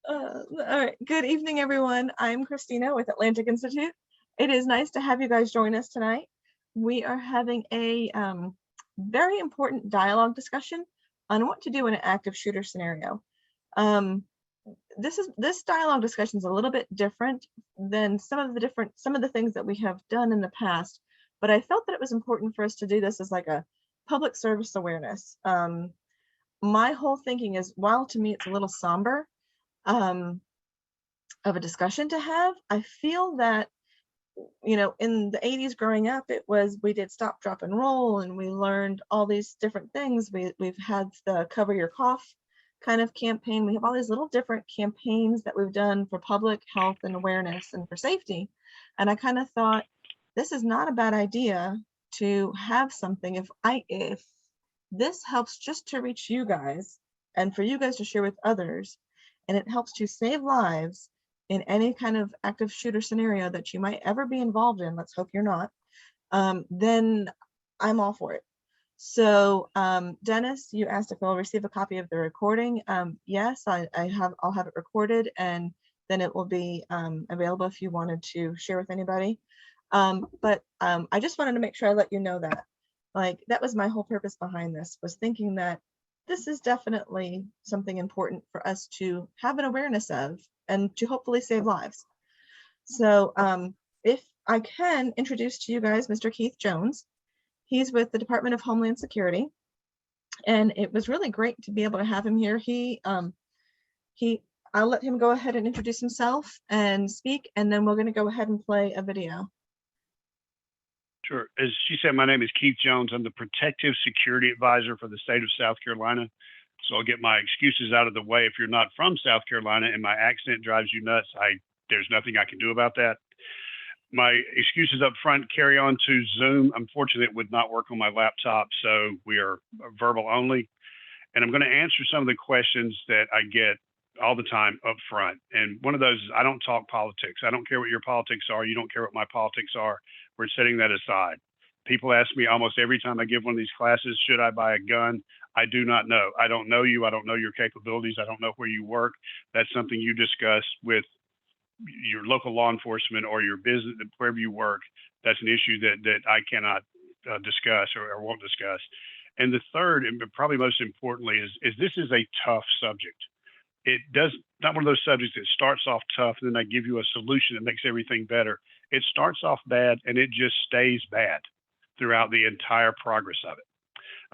All right. Good evening, everyone. I'm Christina with Atlantic Institute. It is nice to have you guys join us tonight. We are having a very important dialogue discussion on what to do in an active shooter scenario. This dialogue discussion is a little bit different than some of the things that we have done in the past, but I felt that it was important for us to do this as like a public service awareness. My whole thinking is, while to me it's a little somber of a discussion to have, I feel that, you know, in the 80s growing up, we did stop, drop, and roll, and we learned all these different things. We've had the cover your cough kind of campaign. We have all these little different campaigns that we've done for public health and awareness and for safety. And I kind of thought, this is not a bad idea to have something. If this helps just to reach you guys and for you guys to share with others, and it helps to save lives in any kind of active shooter scenario that you might ever be involved in, let's hope you're not, then I'm all for it. So Dennis, you asked if we'll receive a copy of the recording. Yes, I'll have it recorded, and then it will be available if you wanted to share with anybody. But I just wanted to make sure I let you know that, like, that was my whole purpose behind this, was thinking that this is definitely something important for us to have an awareness of and to hopefully save lives. So if I can introduce to you guys Mr. Keith Jones. He's with the Department of Homeland Security, and it was really great to be able to have him here. I'll let him go ahead and introduce himself and speak, and then we're going to go ahead and play a video. Sure. As she said, my name is Keith Jones. I'm the Protective Security Advisor for the state of South Carolina. So I'll get my excuses out of the way. If you're not from South Carolina and my accent drives you nuts, there's nothing I can do about that. My excuses up front carry on to Zoom. Unfortunately, it would not work on my laptop, so we are verbal only. And I'm going to answer some of the questions that I get all the time up front. And one of those is, I don't talk politics. I don't care what your politics are. You don't care what my politics are. We're setting that aside. People ask me almost every time I give one of these classes, should I buy a gun? I do not know. I don't know you. I don't know your capabilities. I don't know where you work. That's something you discuss with your local law enforcement or your business, wherever you work. That's an issue that I cannot discuss or won't discuss. And the third, and probably most importantly, is this is a tough subject. It does not one of those subjects that starts off tough and then I give you a solution that makes everything better. It starts off bad and it just stays bad throughout the entire progress of it.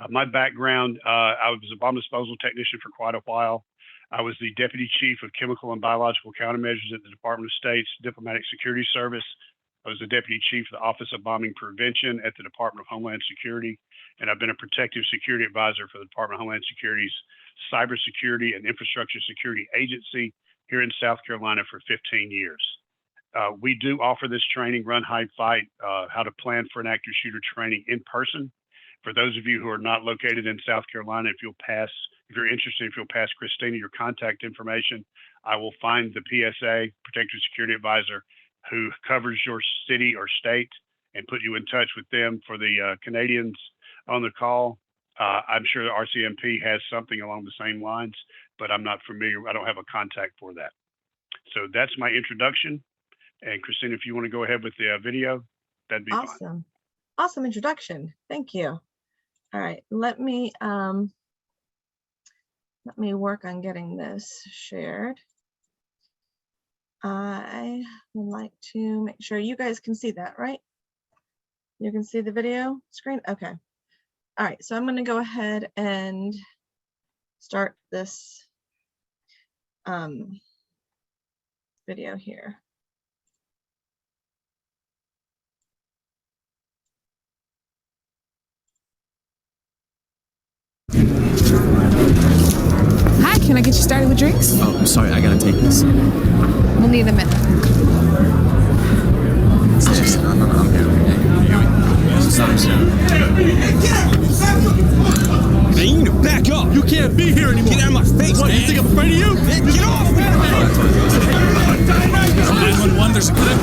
My background, I was a bomb disposal technician for quite a while. I was the Deputy Chief of Chemical and Biological Countermeasures at the Department of State's Diplomatic Security Service. I was the Deputy Chief of the Office of Bombing Prevention at the Department of Homeland Security. And I've been a Protective Security Advisor for the Department of Homeland Security's Cybersecurity and Infrastructure Security Agency here in South Carolina for 15 years. We do offer this training, Run, Hide, Fight, how to plan for an active shooter training in person. For those of you who are not located in South Carolina, if you're interested, if you'll pass Christina your contact information, I will find the PSA, Protective Security Advisor, who covers your city or state and put you in touch with them. For the Canadians on the call, I'm sure the RCMP has something along the same lines, but I'm not familiar. I don't have a contact for that. So that's my introduction. And Christina, if you want to go ahead with the video, that'd be fine. Awesome introduction. Thank you. All right, let me work on getting this shared. I would like to make sure you guys can see that, right? You can see the video screen? Okay. All right, so I'm going to go ahead and start this video here. Hi, can I get you started with drinks? Oh, I'm sorry, I gotta take this. We'll need a minute. No, I'm good. Sorry, sir. Man, you need to back up. You can't be here anymore. Get out of my face, what, man. You think I'm afraid of you? Get off, man. 911, there's a clip.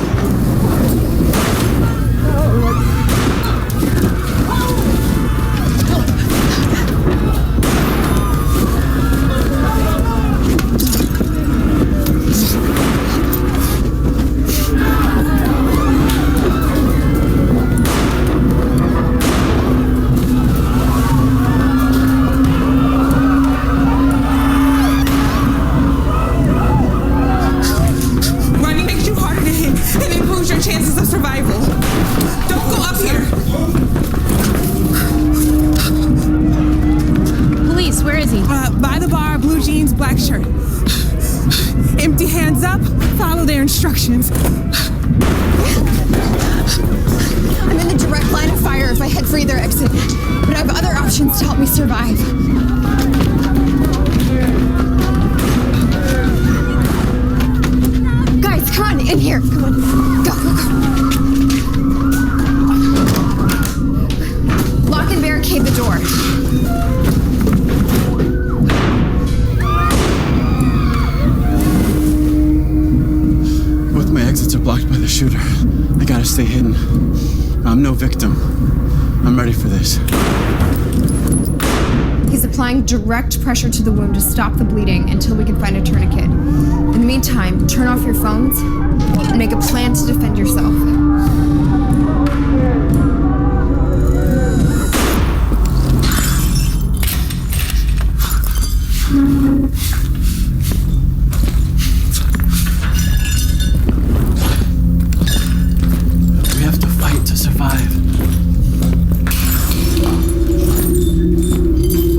woman's black shirt. Empty hands up, follow their instructions. I'm in the direct line of fire if I head for either exit, but I have other options to help me survive. Guys, come on, in here. Come on. Go, go, go. Lock and barricade the door. Both my exits are blocked by the shooter. I gotta stay hidden. I'm no victim. I'm ready for this. He's applying direct pressure to the wound to stop the bleeding until we can find a tourniquet. In the meantime, turn off your phones and make a plan to defend yourself. We have to fight to survive.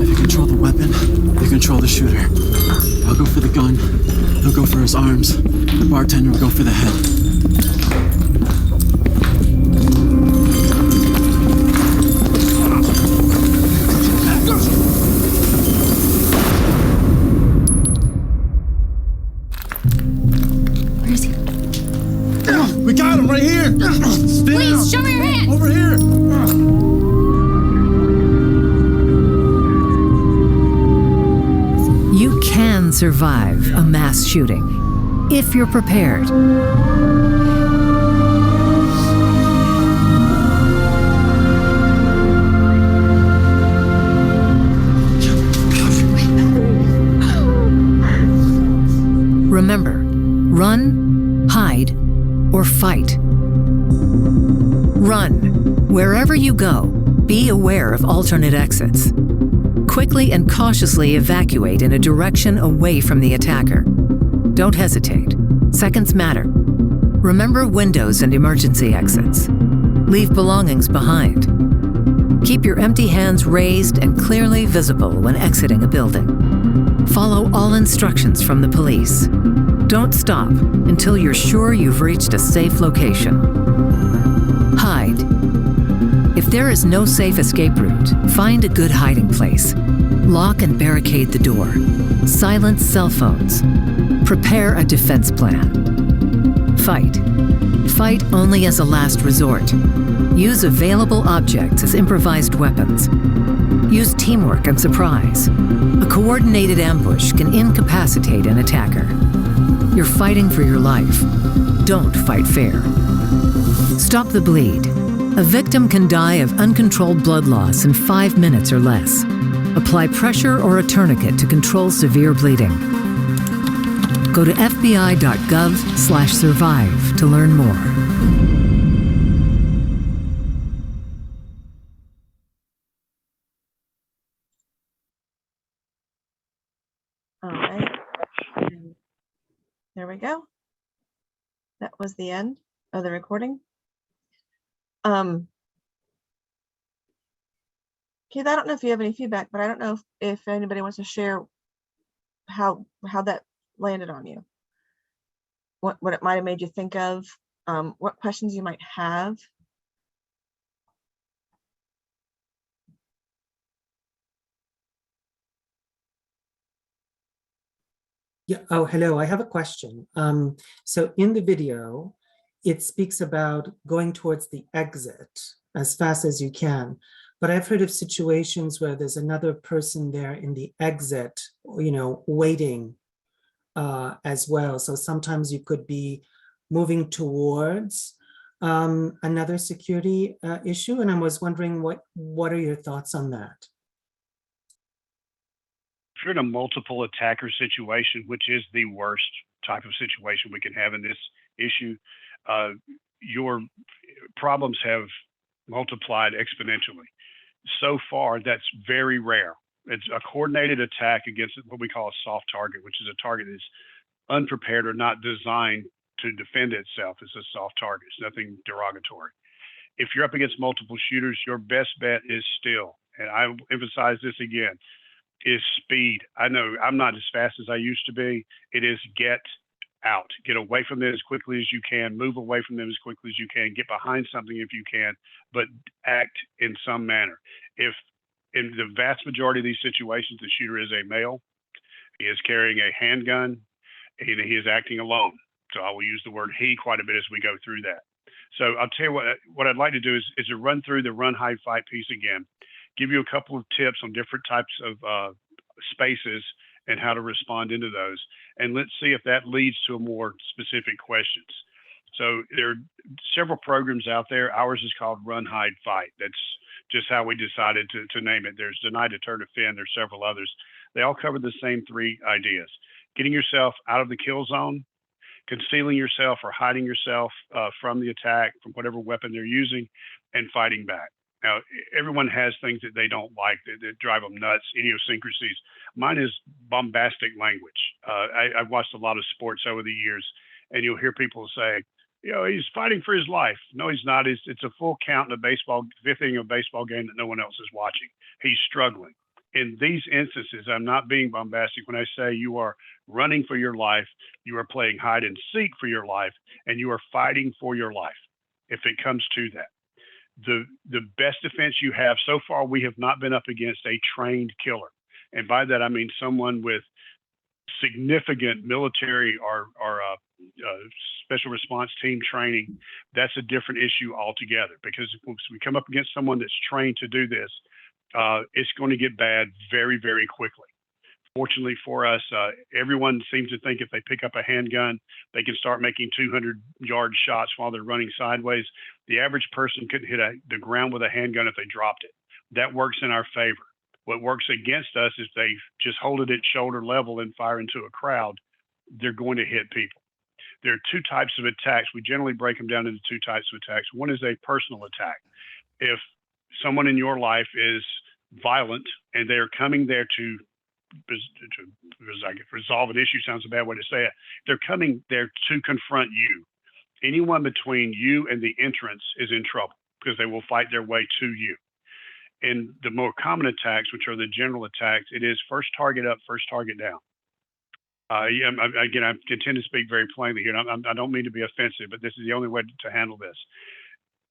If you control the weapon, you control the shooter. I'll go for the gun. He'll go for his arms. The bartender will go for the head. Where is he? We got him right here. Please, show me your hands! Over here. You can survive a mass shooting if you're prepared. Remember, run, hide, or fight. Run. Wherever you go, be aware of alternate exits. Quickly and cautiously evacuate in a direction away from the attacker. Don't hesitate. Seconds matter. Remember windows and emergency exits. Leave belongings behind. Keep your empty hands raised and clearly visible when exiting a building. Follow all instructions from the police. Don't stop until you're sure you've reached a safe location. Hide. If there is no safe escape route, find a good hiding place. Lock and barricade the door. Silence cell phones. Prepare a defense plan. Fight. Fight only as a last resort. Use available objects as improvised weapons. Use teamwork and surprise. A coordinated ambush can incapacitate an attacker. You're fighting for your life. Don't fight fair. Stop the bleed. A victim can die of uncontrolled blood loss in 5 minutes or less. Apply pressure or a tourniquet to control severe bleeding. Go to fbi.gov/survive to learn more. All right. And there we go. That was the end of the recording. Keith, I don't know if you have any feedback, but I don't know if anybody wants to share how that landed on you. What it might have made you think of, what questions you might have. Yeah. Oh, hello. I have a question. So in the video, it speaks about going towards the exit as fast as you can. But I've heard of situations where there's another person there in the exit, waiting as well. So sometimes you could be moving towards another security issue. And I was wondering, what are your thoughts on that? If you're in a multiple attacker situation, which is the worst type of situation we can have in this issue, your problems have multiplied exponentially. So far, that's very rare. It's a coordinated attack against what we call a soft target, which is a target that's unprepared or not designed to defend itself. It's a soft target. It's nothing derogatory. If you're up against multiple shooters, your best bet is still, and I emphasize this again, is speed. I know I'm not as fast as I used to be. It is get out, get away from them as quickly as you can, move away from them as quickly as you can, get behind something if you can, but act in some manner. If in the vast majority of these situations, the shooter is a male, he is carrying a handgun, and he is acting alone. So I will use the word he quite a bit as we go through that. So I'll tell you what I'd like to do is to run through the run, hide, fight piece again, give you a couple of tips on different types of spaces and how to respond into those. And let's see if that leads to a more specific questions. So there are several programs out there. Ours is called Run, Hide, Fight. That's just how we decided to name it. There's Deny, Deter, Defend. There's several others. They all cover the same three ideas: getting yourself out of the kill zone, concealing yourself or hiding yourself from the attack, from whatever weapon they're using, and fighting back. Now, everyone has things that they don't like that drive them nuts, idiosyncrasies. Mine is bombastic language. I've watched a lot of sports over the years, and you'll hear people say, he's fighting for his life. No, he's not. It's a full count in a fifth inning of a baseball game that no one else is watching. He's struggling. In these instances, I'm not being bombastic when I say you are running for your life, you are playing hide and seek for your life, and you are fighting for your life, if it comes to that. The best defense you have so far, we have not been up against a trained killer. And by that, I mean someone with significant military or special response team training. That's a different issue altogether, because if we come up against someone that's trained to do this, it's going to get bad very, very quickly. Fortunately for us, everyone seems to think if they pick up a handgun, they can start making 200-yard shots while they're running sideways. The average person couldn't hit the ground with a handgun if they dropped it. That works in our favor. What works against us is they just hold it at shoulder level and fire into a crowd. They're going to hit people. There are two types of attacks. We generally break them down into two types of attacks. One is a personal attack. If someone in your life is violent and they are coming there to resolve an issue, sounds a bad way to say it. They're coming there to confront you. Anyone between you and the entrance is in trouble, because they will fight their way to you. In the more common attacks, which are the general attacks, it is first target up, first target down. Again, I intend to speak very plainly here. I don't mean to be offensive, but this is the only way to handle this.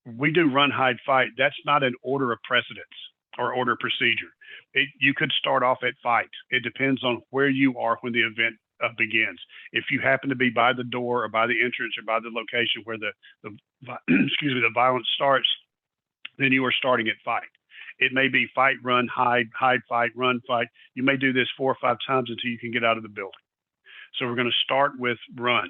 We do run, hide, fight. That's not an order of precedence or order of procedure. You could start off at fight. It depends on where you are when the event begins. If you happen to be by the door or by the entrance or by the location where the the violence starts, then you are starting at fight. It may be fight, run, hide, fight, run, fight. You may do this 4 or 5 times until you can get out of the building. So we're going to start with run.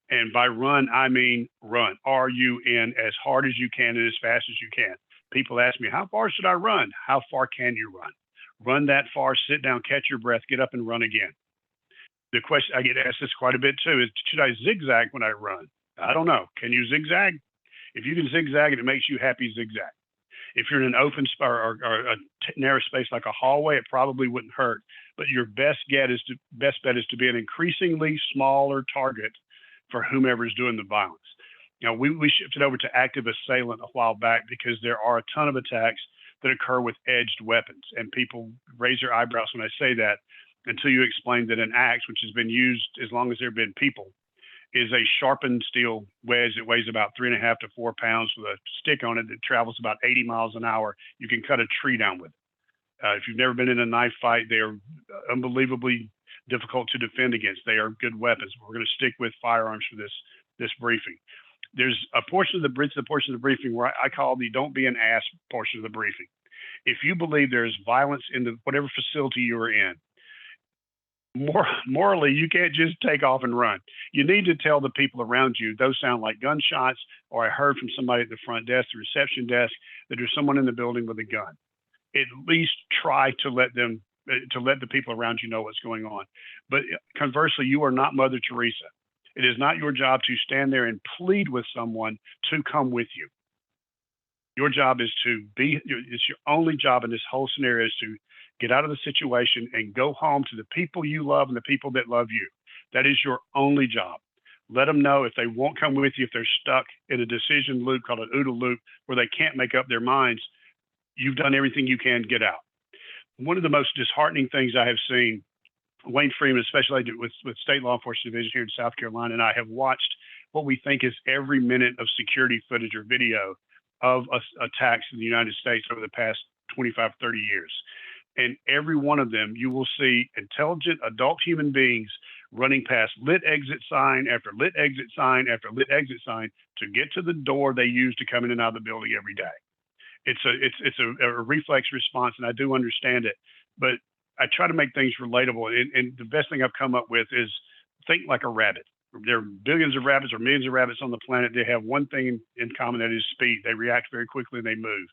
And by run, I mean run. R-U-N, as hard as you can and as fast as you can. People ask me, how far should I run? How far can you run? Run that far, sit down, catch your breath, get up and run again. The question, I get asked this quite a bit too, is should I zigzag when I run? I don't know. Can you zigzag? If you can zigzag and it makes you happy, zigzag. If you're in an open or a narrow space like a hallway, it probably wouldn't hurt. But your best bet is to be an increasingly smaller target for whomever is doing the violence. We shifted over to active assailant a while back because there are a ton of attacks that occur with edged weapons, and people raise their eyebrows when I say that until you explain that an axe, which has been used as long as there have been people, is a sharpened steel wedge that weighs about 3.5 to 4 pounds with a stick on it that travels about 80 miles an hour. You can cut a tree down with it. If you've never been in a knife fight, they are unbelievably difficult to defend against. They are good weapons. We're going to stick with firearms for this briefing. There's a portion of the briefing where I call the "don't be an ass" portion of the briefing. If you believe there is violence in whatever facility you are in, morally, you can't just take off and run. You need to tell the people around you, those sound like gunshots, or I heard from somebody at the front desk, the reception desk, that there's someone in the building with a gun. At least try to let the people around you know what's going on. But conversely, you are not Mother Teresa. It is not your job to stand there and plead with someone to come with you. Your job is it's your only job in this whole scenario is to get out of the situation and go home to the people you love and the people that love you. That is your only job. Let them know if they won't come with you, if they're stuck in a decision loop called an OODA loop where they can't make up their minds, you've done everything you can to get out. one of the most disheartening things I have seen, Wayne Freeman, especially with State Law Enforcement Division here in South Carolina, and I have watched what we think is every minute of security footage or video of attacks in the United States over the past 25, 30 years. And every one of them, you will see intelligent adult human beings running past lit exit sign after lit exit sign after lit exit sign to get to the door they use to come in and out of the building every day. It's a reflex response, and I do understand it, but I try to make things relatable. And the best thing I've come up with is think like a rabbit. There are billions of rabbits or millions of rabbits on the planet. They have one thing in common, that is speed. They react very quickly and they move.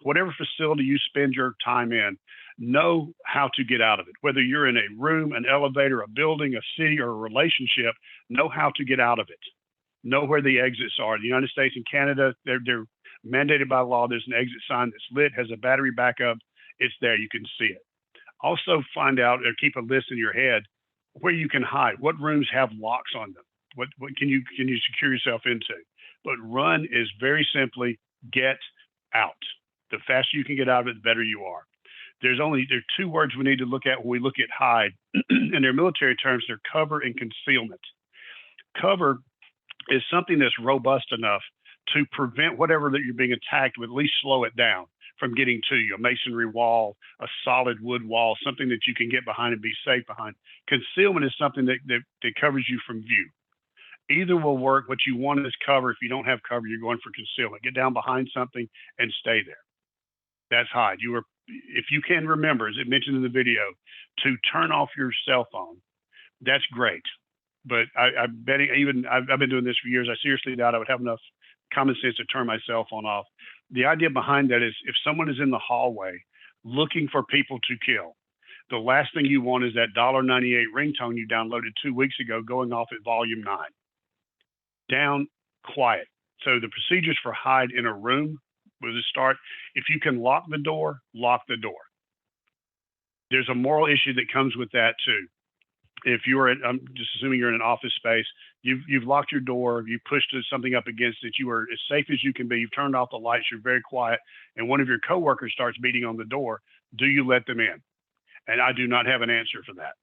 Whatever facility you spend your time in, know how to get out of it. Whether you're in a room, an elevator, a building, a city, or a relationship, know how to get out of it. Know where the exits are. The United States and Canada, they're mandated by law. There's an exit sign that's lit, has a battery backup. It's there. You can see it. Also find out or keep a list in your head where you can hide. What rooms have locks on them? What can you secure yourself into? But run is very simply get out. The faster you can get out of it, the better you are. There are two words we need to look at when we look at hide. In their military terms, they're cover and concealment. Cover is something that's robust enough to prevent whatever that you're being attacked with, at least slow it down from getting to you. A masonry wall, a solid wood wall, something that you can get behind and be safe behind. Concealment is something that covers you from view. Either will work. What you want is cover. If you don't have cover, you're going for concealment. Get down behind something and stay there. That's hide. If you can remember, as it mentioned in the video, to turn off your cell phone, that's great. But I've been doing this for years. I seriously doubt I would have enough common sense to turn my cell phone off. The idea behind that is if someone is in the hallway looking for people to kill, the last thing you want is that $1.98 ringtone you downloaded 2 weeks ago going off at volume 9. Down, quiet. So the procedures for hide in a room was to start. If you can lock the door, lock the door. There's a moral issue that comes with that too. If I'm just assuming you're in an office space, you've locked your door, you pushed something up against it, you are as safe as you can be, you've turned off the lights, you're very quiet, and one of your coworkers starts beating on the door, do you let them in? And I do not have an answer for that.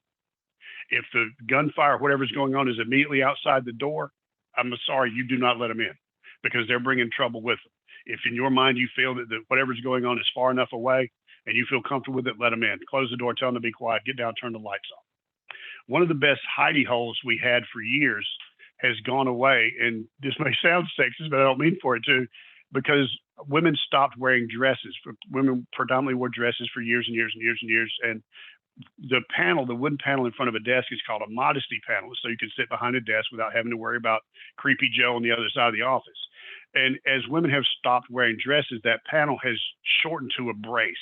If the gunfire, whatever's going on, is immediately outside the door, I'm sorry, you do not let them in because they're bringing trouble with them. If in your mind you feel that whatever's going on is far enough away and you feel comfortable with it, let them in. Close the door, tell them to be quiet, get down, turn the lights off. One of the best hidey holes we had for years has gone away. And this may sound sexist, but I don't mean for it to, because women stopped wearing dresses. Women predominantly wore dresses for years and years and years and years. And the wooden panel in front of a desk is called a modesty panel. So you can sit behind a desk without having to worry about creepy Joe on the other side of the office. And as women have stopped wearing dresses, that panel has shortened to a brace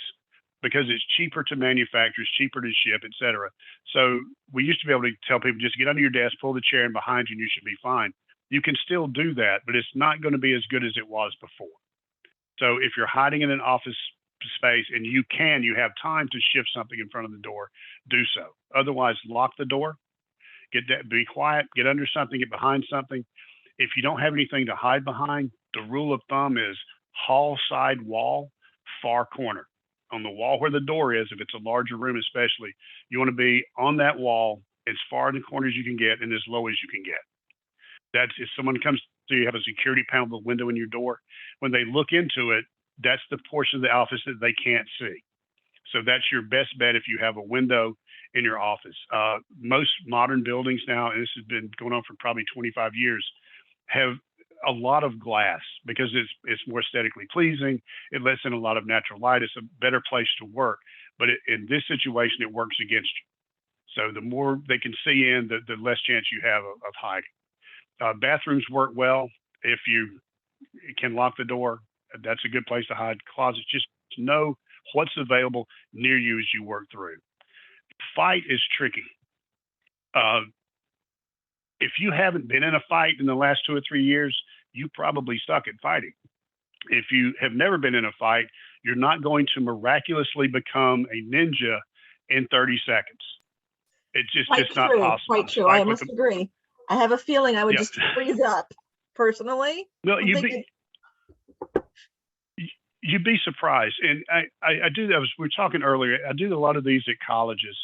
because it's cheaper to manufacture, it's cheaper to ship, et cetera. So we used to be able to tell people, just get under your desk, pull the chair in behind you, and you should be fine. You can still do that, but it's not going to be as good as it was before. So if you're hiding in an office space and you have time to shift something in front of the door, do so. Otherwise, lock the door, be quiet, get under something, get behind something. If you don't have anything to hide behind, the rule of thumb is hall side wall, far corner. On the wall where the door is, if it's a larger room especially, you want to be on that wall as far in the corner as you can get and as low as you can get. That's if someone comes to you, have a security panel, the window in your door, when they look into it, that's the portion of the office that they can't see. So that's your best bet if you have a window in your office. Most modern buildings now, and this has been going on for probably 25 years, have a lot of glass because it's more aesthetically pleasing. It lets in a lot of natural light. It's a better place to work. But in this situation, it works against you. So the more they can see in, the less chance you have of hiding. Bathrooms work well. If you can lock the door, that's a good place to hide. Closets, just know what's available near you as you work through. Fight is tricky. If you haven't been in a fight in the last 2 or 3 years, you probably suck at fighting. If you have never been in a fight, you're not going to miraculously become a ninja in 30 seconds. It's just not possible. Quite true. I must agree. I have a feeling I would just freeze up personally. No, You'd be surprised. And I do, we were talking earlier, I do a lot of these at colleges,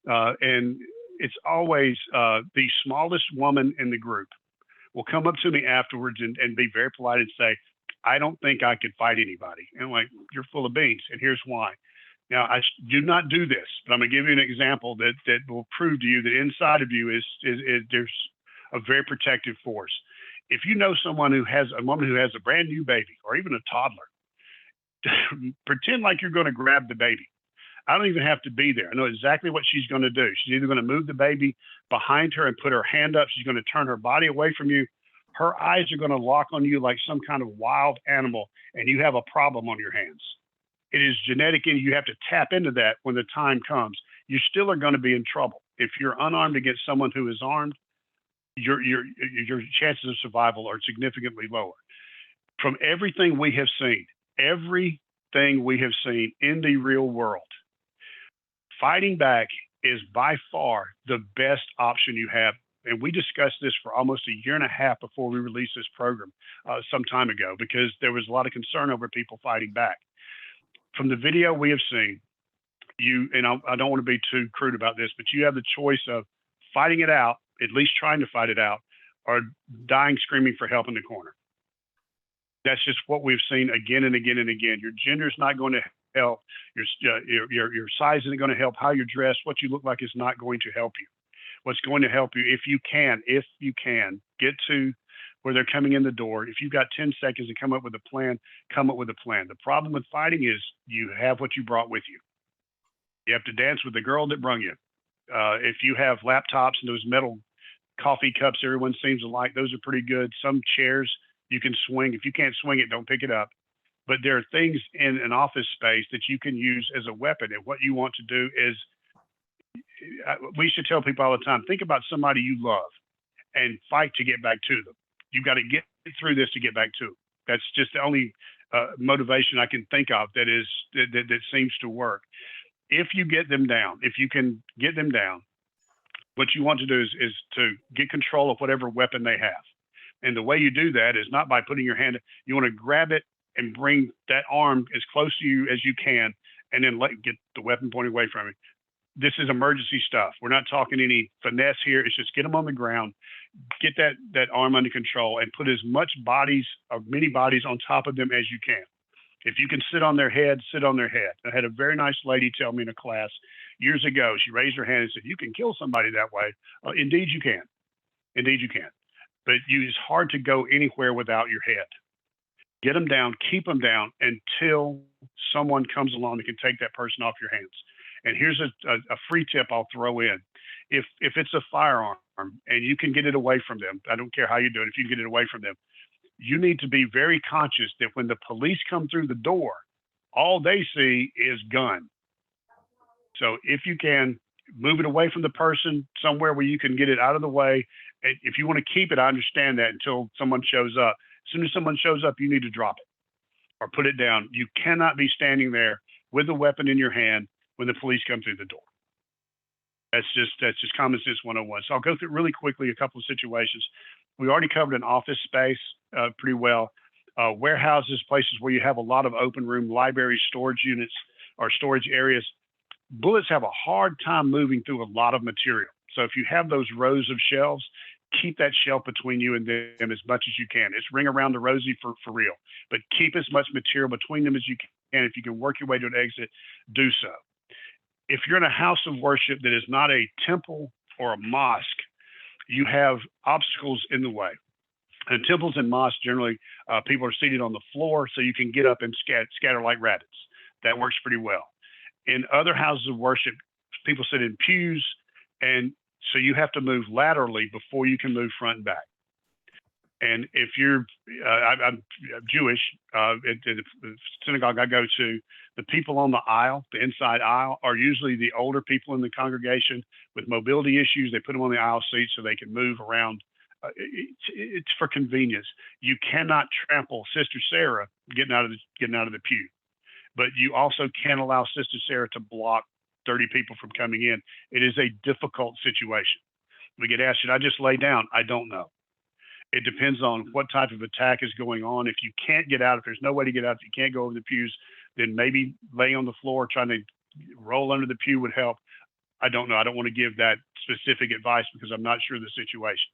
and it's always the smallest woman in the group will come up to me afterwards and be very polite and say, I don't think I could fight anybody. And I'm like, you're full of beans. And here's why. Now, I do not do this, but I'm going to give you an example that will prove to you that inside of you is there's a very protective force. If you know someone who has a woman who has a brand new baby or even a toddler, pretend like you're going to grab the baby. I don't even have to be there. I know exactly what she's going to do. She's either going to move the baby behind her and put her hand up. She's going to turn her body away from you. Her eyes are going to lock on you like some kind of wild animal, and you have a problem on your hands. It is genetic, and you have to tap into that when the time comes. You still are going to be in trouble. If you're unarmed against someone who is armed, your chances of survival are significantly lower. From everything we have seen in the real world, fighting back is by far the best option you have. And we discussed this for almost a year and a half before we released this program some time ago, because there was a lot of concern over people fighting back. From the video we have seen, I don't want to be too crude about this, but you have the choice of fighting it out, at least trying to fight it out, or dying screaming for help in the corner. That's just what we've seen again and again and again. Your gender is not going to help. Your size isn't going to help. How you're dressed, what you look like is not going to help you. What's going to help you, if you can, get to where they're coming in the door. If you've got 10 seconds to come up with a plan, come up with a plan. The problem with fighting is you have what you brought with you. You have to dance with the girl that brung you. If you have laptops and those metal coffee cups everyone seems to like, those are pretty good. Some chairs you can swing. If you can't swing it, don't pick it up. But there are things in an office space that you can use as a weapon. And what you want to do is, we should tell people all the time, think about somebody you love and fight to get back to them. You've got to get through this to get back to them. That's just the only motivation I can think of that seems to work. If you get them down, if you can get them down, what you want to do is to get control of whatever weapon they have. And the way you do that is not by putting your hand, you want to grab it and bring that arm as close to you as you can, and then get the weapon pointed away from you. This is emergency stuff. We're not talking any finesse here. It's just get them on the ground, get that arm under control, and put as many bodies on top of them as you can. If you can sit on their head, sit on their head. I had a very nice lady tell me in a class years ago, she raised her hand and said, you can kill somebody that way. Indeed you can. Indeed you can. But it's hard to go anywhere without your head. Get them down, keep them down until someone comes along that can take that person off your hands. And here's a free tip I'll throw in. If it's a firearm and you can get it away from them, I don't care how you do it, if you can get it away from them, you need to be very conscious that when the police come through the door, all they see is gun. So if you can, move it away from the person somewhere where you can get it out of the way. If you want to keep it, I understand that, until someone shows up. As soon as someone shows up, you need to drop it or put it down. You cannot be standing there with a weapon in your hand when the police come through the door. That's just common sense 101. So I'll go through really quickly a couple of situations. We already covered an office space pretty well. Warehouses, places where you have a lot of open room, libraries, storage units, or storage areas. Bullets have a hard time moving through a lot of material. So if you have those rows of shelves, keep that shelf between you and them as much as you can. It's ring around the rosy for real, but keep as much material between them as you can. If you can work your way to an exit, do so. If you're in a house of worship that is not a temple or a mosque, you have obstacles in the way. In temples and mosques, generally, people are seated on the floor, so you can get up and scatter like rabbits. That works pretty well. In other houses of worship, people sit in pews, and so you have to move laterally before you can move front and back. And if you're, I'm Jewish, at the synagogue I go to, the people on the aisle, the inside aisle, are usually the older people in the congregation with mobility issues. They put them on the aisle seat so they can move around. It's for convenience. You cannot trample Sister Sarah getting out of the pew, but you also can't allow Sister Sarah to block 30 people from coming in. It is a difficult situation. We get asked, should I just lay down? I don't know. It depends on what type of attack is going on. If you can't get out, if there's no way to get out, if you can't go over the pews, then maybe laying on the floor, trying to roll under the pew would help. I don't know. I don't want to give that specific advice because I'm not sure of the situation.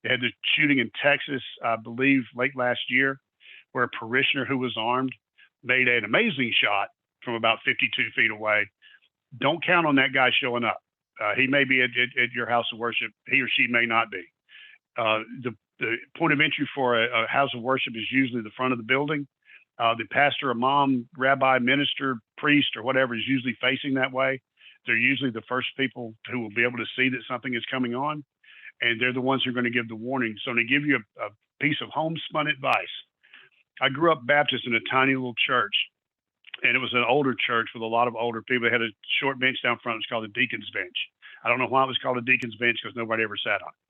They had the shooting in Texas, I believe, late last year, where a parishioner who was armed made an amazing shot from about 52 feet away. Don't count on that guy showing up. He may be at your house of worship. He or she may not be. The point of entry for a house of worship is usually the front of the building. The pastor, imam, rabbi, minister, priest, or whatever is usually facing that way. They're usually the first people who will be able to see that something is coming on, and they're the ones who are going to give the warning. So to give you a piece of homespun advice, I grew up Baptist in a tiny little church, and it was an older church with a lot of older people. They had a short bench down front. It was called the deacon's bench. I don't know why it was called a deacon's bench because nobody ever sat on it.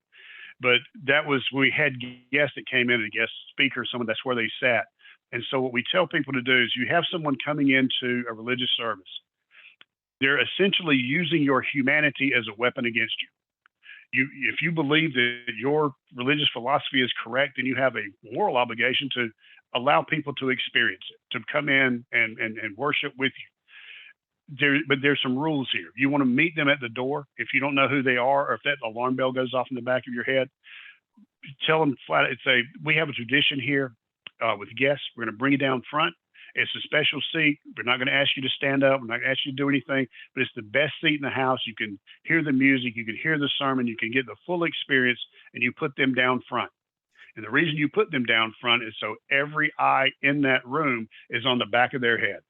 But that was, we had guests that came in, a guest speaker, someone, that's where they sat. And so what we tell people to do is you have someone coming into a religious service. They're essentially using your humanity as a weapon against you. If you believe that your religious philosophy is correct, then you have a moral obligation to allow people to experience it, to come in and worship with you. But there's some rules here. You want to meet them at the door. If you don't know who they are, or if that alarm bell goes off in the back of your head, tell them flat out, say, we have a tradition here with guests. We're going to bring you down front. It's a special seat. We're not going to ask you to stand up. We're not going to ask you to do anything, but it's the best seat in the house. You can hear the music. You can hear the sermon. You can get the full experience, and you put them down front. And the reason you put them down front is so every eye in that room is on the back of their head.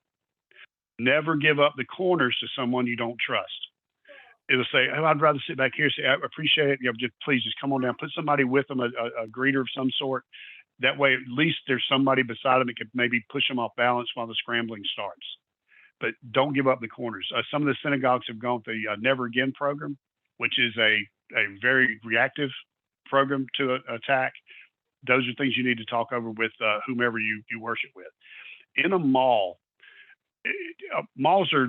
Never give up the corners to someone you don't trust. It'll say, oh, I'd rather sit back here. Say, I appreciate it. Please just come on down. Put somebody with them, a greeter of some sort. That way, at least there's somebody beside them that could maybe push them off balance while the scrambling starts. But don't give up the corners. Some of the synagogues have gone through the Never Again program, which is a very reactive program to attack. Those are things you need to talk over with whomever you worship with. In a mall, malls are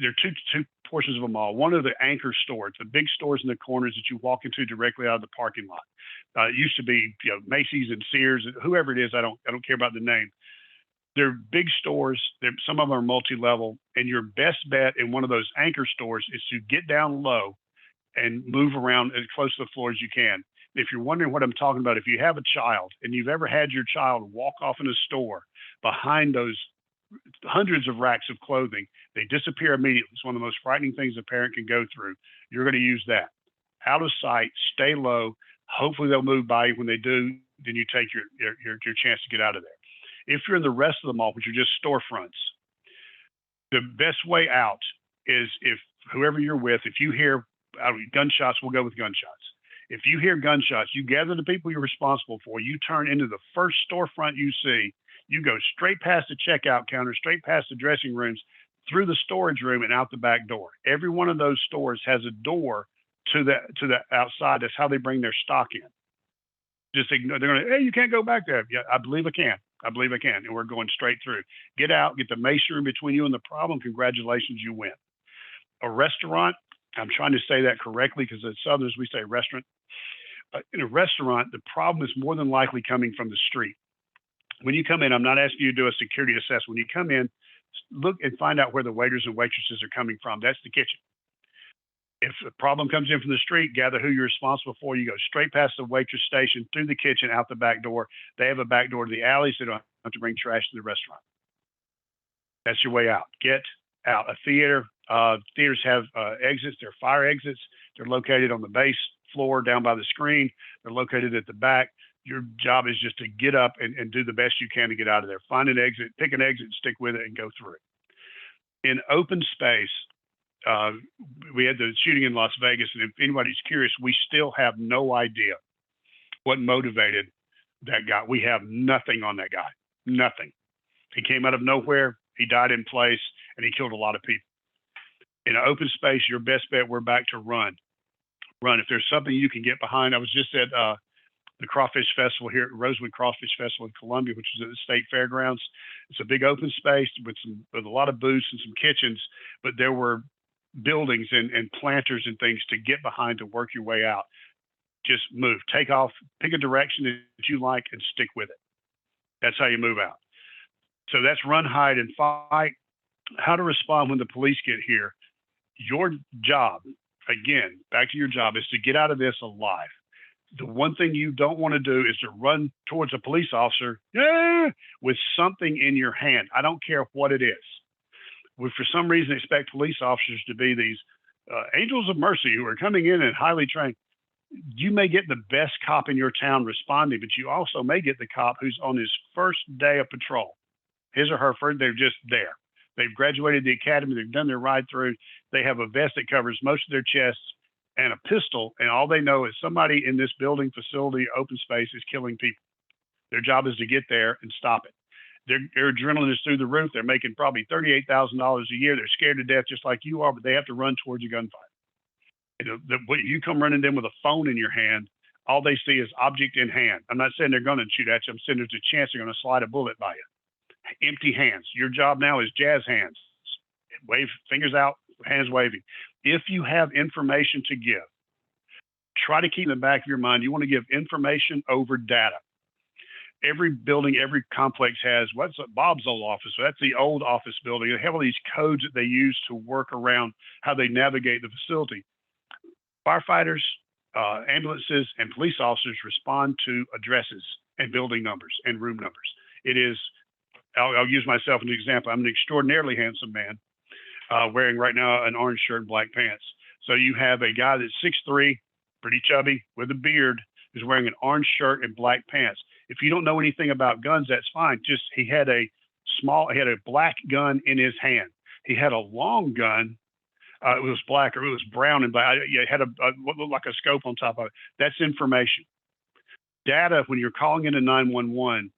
there are two portions of a mall. One are the anchor stores, the big stores in the corners that you walk into directly out of the parking lot. It used to be, Macy's and Sears, whoever it is. I don't care about the name. They're big stores. Some of them are multi-level, and your best bet in one of those anchor stores is to get down low and move around as close to the floor as you can. If you're wondering what I'm talking about, if you have a child and you've ever had your child walk off in a store behind those hundreds of racks of clothing, they disappear immediately. It's one of the most frightening things a parent can go through. You're going to use that. Out of sight, stay low. Hopefully they'll move by you. When they do, then you take your chance to get out of there. If you're in the rest of the mall, which are just storefronts, the best way out is if whoever you're with, if you hear gunshots, we'll go with gunshots. If you hear gunshots, you gather the people you're responsible for, you turn into the first storefront you see, you go straight past the checkout counter, straight past the dressing rooms, through the storage room and out the back door. Every one of those stores has a door to the outside. That's how they bring their stock in. Just ignore, they're going, hey, you can't go back there. Yeah, I believe I can. And we're going straight through. Get out, get the masonry between you and the problem. Congratulations, you win. A restaurant, I'm trying to say that correctly because as Southerners, we say restaurant. In a restaurant, the problem is more than likely coming from the street. When you come in, I'm not asking you to do a security assessment. When you come in, look and find out where the waiters and waitresses are coming from. That's the kitchen. If a problem comes in from the street, gather who you're responsible for. You go straight past the waitress station, through the kitchen, out the back door. They have a back door to the alley, so they don't have to bring trash to the restaurant. That's your way out. Get out. A theater, theaters have exits. They're fire exits. They're located on the base floor down by the screen. They're located at the back. Your job is just to get up and do the best you can to get out of there. Find an exit, pick an exit, stick with it, and go through it. In open space, we had the shooting in Las Vegas, and if anybody's curious, we still have no idea what motivated that guy. We have nothing on that guy, nothing. He came out of nowhere, he died in place, and he killed a lot of people. In an open space, your best bet, we're back to run. If there's something you can get behind. I was just at the Crawfish Festival here at Rosewood Crawfish Festival in Columbia, which is at the State Fairgrounds. It's a big open space with a lot of booths and some kitchens, but there were buildings and planters and things to get behind to work your way out. just move, take off, pick a direction that you like and stick with it. That's how you move out. So that's run, hide, and fight. How to respond when the police get here. Your job, again, back to your job, is to get out of this alive. The one thing you don't want to do is to run towards a police officer with something in your hand. I don't care what it is. We, for some reason, expect police officers to be these angels of mercy who are coming in and highly trained. You may get the best cop in your town responding, but you also may get the cop who's on his first day of patrol. His or her first, they're just there. They've graduated the academy. They've done their ride through. They have a vest that covers most of their chests and a pistol, and all they know is somebody in this building, facility, open space is killing people. Their job is to get there and stop it. Their adrenaline is through the roof. They're making probably $38,000 a year. They're scared to death just like you are, but they have to run towards a gunfight. When you come running in with a phone in your hand, all they see is object in hand. I'm not saying they're going to shoot at you. I'm saying there's a chance they're going to slide a bullet by you. Empty hands. Your job now is jazz hands. Wave, fingers out, hands waving. If you have information to give, try to keep in the back of your mind, you want to give information over data. Every building, every complex has what's Bob's old office. So that's the old office building. They have all these codes that they use to work around how they navigate the facility. Firefighters, ambulances, and police officers respond to addresses and building numbers and room numbers. It is, I'll use myself as an example. I'm an extraordinarily handsome man wearing right now an orange shirt and black pants. So you have a guy that's 6'3", pretty chubby, with a beard, who's wearing an orange shirt and black pants. If you don't know anything about guns, that's fine. Just he had a black gun in his hand. He had a long gun. It was black or it was brown and black. It had what looked like a scope on top of it. That's information. Data, when you're calling into 911,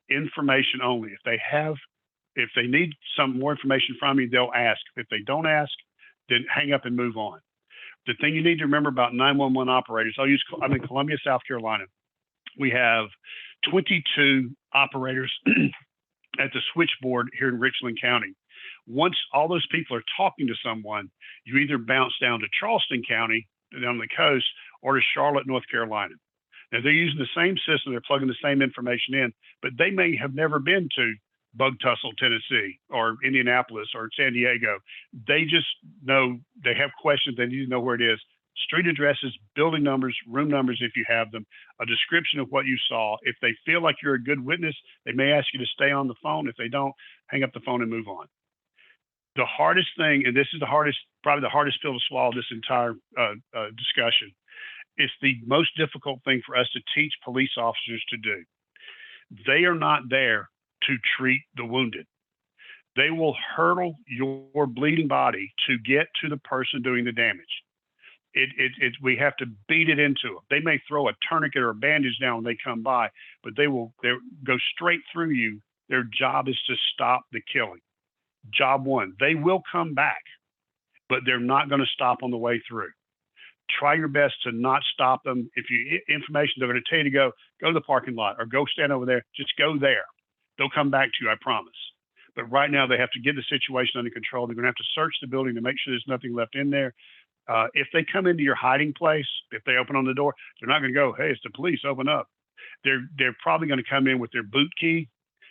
information only. If they need some more information from you, they'll ask. If they don't ask, then hang up and move on. The thing you need to remember about 911 operators, I'm in Columbia, South Carolina. We have 22 operators at the switchboard here in Richland County. Once all those people are talking to someone, you either bounce down to Charleston County, down the coast, or to Charlotte, North Carolina. Now, they're using the same system. They're plugging the same information in, but they may have never been to Bug Tussle, Tennessee, or Indianapolis, or San Diego. They just know they have questions. They need to know where it is. Street addresses, building numbers, room numbers if you have them, a description of what you saw. If they feel like you're a good witness, they may ask you to stay on the phone. If they don't, hang up the phone and move on. The hardest thing, and this is probably the hardest pill to swallow this entire discussion, it's the most difficult thing for us to teach police officers to do. They are not there to treat the wounded. They will hurdle your bleeding body to get to the person doing the damage. We have to beat it into them. They may throw a tourniquet or a bandage down when they come by, but they'll go straight through you. Their job is to stop the killing. Job one. They will come back, but they're not going to stop on the way through. Try your best to not stop them. If you information, they're going to tell you to go to the parking lot or go stand over there. Just go there. They'll come back to you, I promise. But right now they have to get the situation under control. They're going to have to search the building to make sure there's nothing left in there. If they come into your hiding place, if they open on the door, they're not going to go, hey, it's the police, open up. They're probably going to come in with their boot key,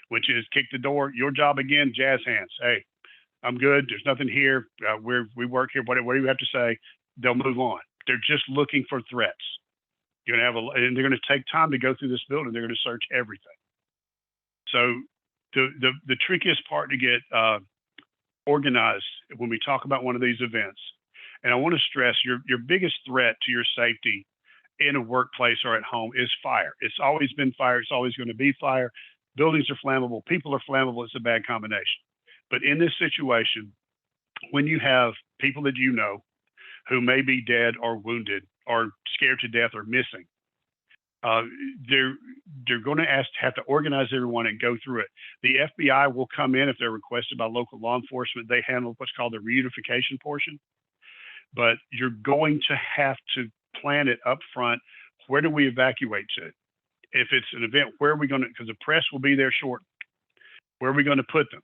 which is kick the door. Your job again, jazz hands. Hey, I'm good. There's nothing here. We work here. Whatever you have to say, they'll move on. They're just looking for threats. You're going to have and they're going to take time to go through this building. They're going to search everything. So the trickiest part to get organized when we talk about one of these events, and I want to stress your biggest threat to your safety in a workplace or at home is fire. It's always been fire. It's always going to be fire. Buildings are flammable. People are flammable. It's a bad combination. But in this situation, when you have people that you know who may be dead or wounded or scared to death or missing, they're going to have to organize everyone and go through it. The FBI will come in if they're requested by local law enforcement. They handle what's called the reunification portion. But you're going to have to plan it up front. Where do we evacuate to? If it's an event, where are we going to, because the press will be there shortly. Where are we going to put them?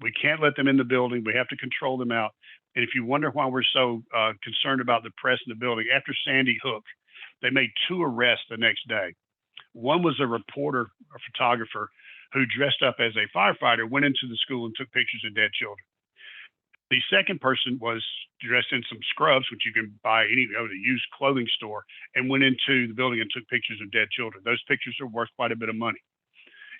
We can't let them in the building. We have to control them out. And if you wonder why we're so concerned about the press in the building, after Sandy Hook, They made 2 arrests the next day. One was a reporter, a photographer, who dressed up as a firefighter, went into the school and took pictures of dead children. The second person was dressed in some scrubs, which you can buy at a used clothing store, and went into the building and took pictures of dead children. Those pictures are worth quite a bit of money.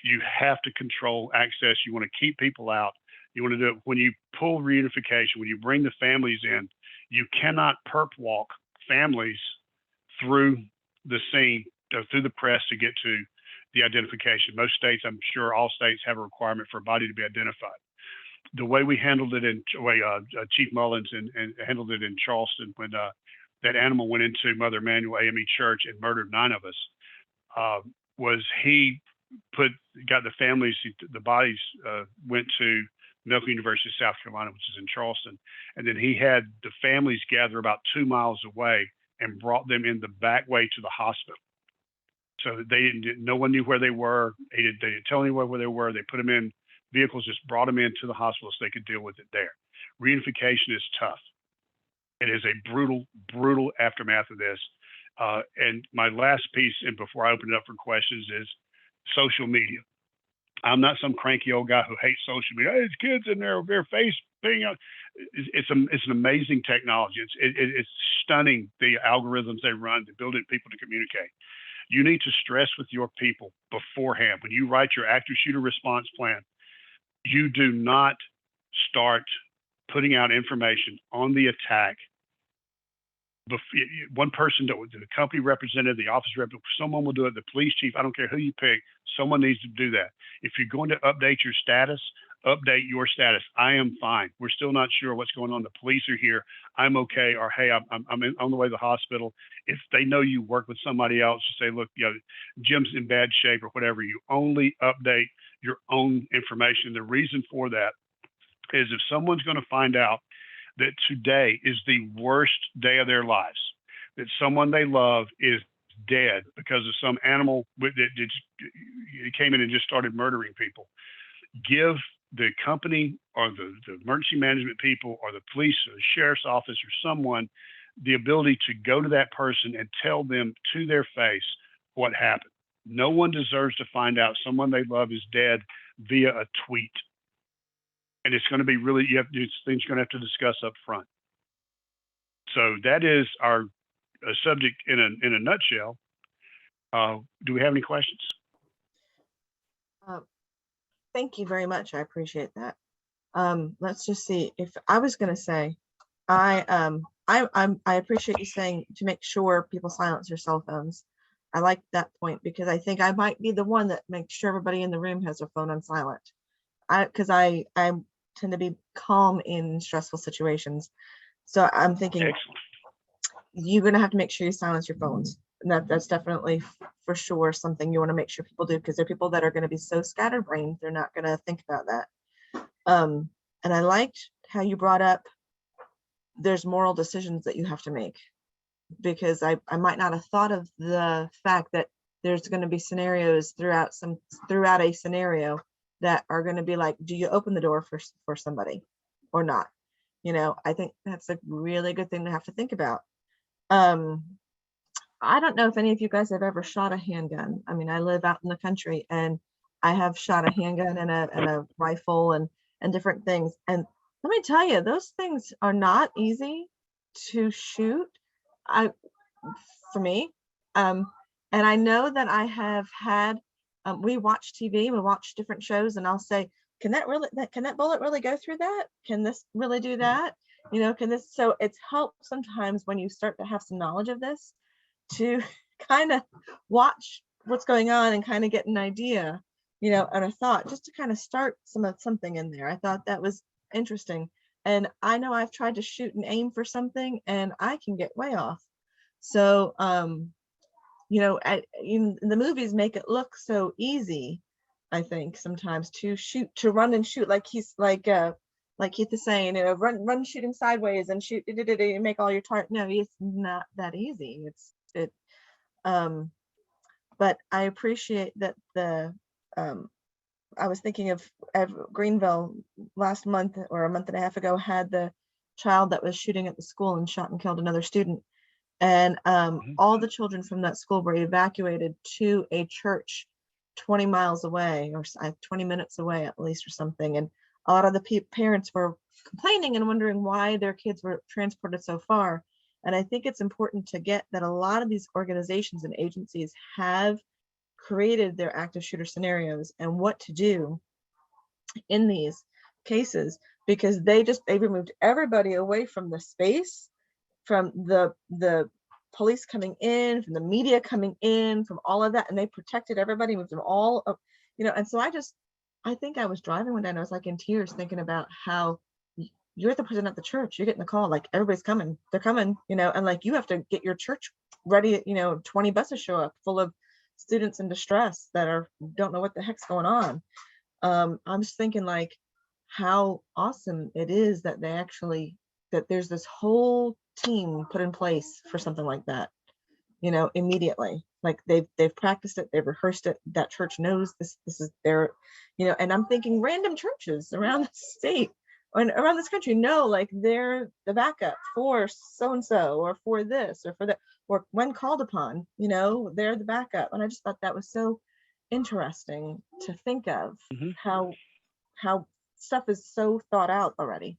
You have to control access. You want to keep people out. You want to do it when you pull reunification, when you bring the families in. You cannot perp walk families through the scene, through the press to get to the identification. Most states, I'm sure all states, have a requirement for a body to be identified. The way we handled it Chief Mullins and handled it in Charleston when that animal went into Mother Emanuel AME Church and murdered 9 of us, was he got the families, the bodies went to Milton University of South Carolina, which is in Charleston, and then he had the families gather about 2 miles away and brought them in the back way to the hospital. So no one knew where they were. They didn't tell anyone where they were. They put them in vehicles, just brought them into the hospital so they could deal with it there. Reunification is tough. It is a brutal, brutal aftermath of this. And my last piece, and before I open it up for questions, is social media. I'm not some cranky old guy who hates social media. Hey, there's kids in there, their face being out. It's an amazing technology. It's stunning, the algorithms they run to build people to communicate. You need to stress with your people beforehand. When you write your active shooter response plan, you do not start putting out information on the attack. One person, the company representative, the office representative, someone will do it, the police chief, I don't care who you pick, someone needs to do that. If you're going to update your status, update your status. I am fine. We're still not sure what's going on. The police are here. I'm okay. Or, hey, I'm on the way to the hospital. If they know you work with somebody else, you say, look, Jim's in bad shape or whatever. You only update your own information. The reason for that is if someone's going to find out that today is the worst day of their lives, that someone they love is dead because of some animal that came in and just started murdering people, give the company or the emergency management people or the police or the sheriff's office or someone the ability to go to that person and tell them to their face what happened. No one deserves to find out someone they love is dead via a tweet. And it's going to be really, things you're going to have to discuss up front. So that is our subject in a nutshell. Do we have any questions? Thank you very much. I appreciate that. Let's just see. If I was going to say, I appreciate you saying to make sure people silence their cell phones. I like that point because I think I might be the one that makes sure everybody in the room has their phone on silent. Because I tend to be calm in stressful situations. So I'm thinking Excellent. You're going to have to make sure you silence your phones. And that's definitely for sure something you want to make sure people do, because there are people that are going to be so scatterbrained, they're not going to think about that. And I liked how you brought up there's moral decisions that you have to make, because I might not have thought of the fact that there's going to be scenarios throughout a scenario that are going to be like, do you open the door for somebody or not? I think that's a really good thing to have to think about. I don't know if any of you guys have ever shot a handgun. I mean, I live out in the country and I have shot a handgun and a rifle and different things. And let me tell you, those things are not easy to shoot. For me, and I know that I have had. We watch TV, we watch different shows, and I'll say, can that bullet really go through that? Can this really do that? Can this? So it's helped sometimes when you start to have some knowledge of this to kind of watch what's going on and kind of get an idea, and a thought, just to kind of start something in there. I thought that was interesting. And I know I've tried to shoot and aim for something and I can get way off. So, the movies make it look so easy, I think, sometimes to run and shoot, like Keith is saying, run shooting sideways and shoot, and make all your target. No, it's not that easy. But I appreciate that I was thinking of Greenville last month or a month and a half ago had the child that was shooting at the school and shot and killed another student. And all the children from that school were evacuated to a church 20 miles away, or 20 minutes away at least, or something. And a lot of the parents were complaining and wondering why their kids were transported so far. And I think it's important to get that a lot of these organizations and agencies have created their active shooter scenarios and what to do in these cases, because they removed everybody away from the space, from the police coming in, from the media coming in, from all of that, and they protected everybody, moved them all up, and so I think I was driving one day and I was like in tears thinking about how you're the president of the church, you're getting the call, like everybody's coming, they're coming, and like you have to get your church ready, 20 buses show up full of students in distress that don't know what the heck's going on. I'm just thinking like how awesome it is that that there's this whole team put in place for something like that, immediately. Like they've practiced it, they've rehearsed it, that church knows this is their, and I'm thinking random churches around the state and around this country know like they're the backup for so-and-so or for this or for that, or when called upon, they're the backup. And I just thought that was so interesting to think of how stuff is so thought out already.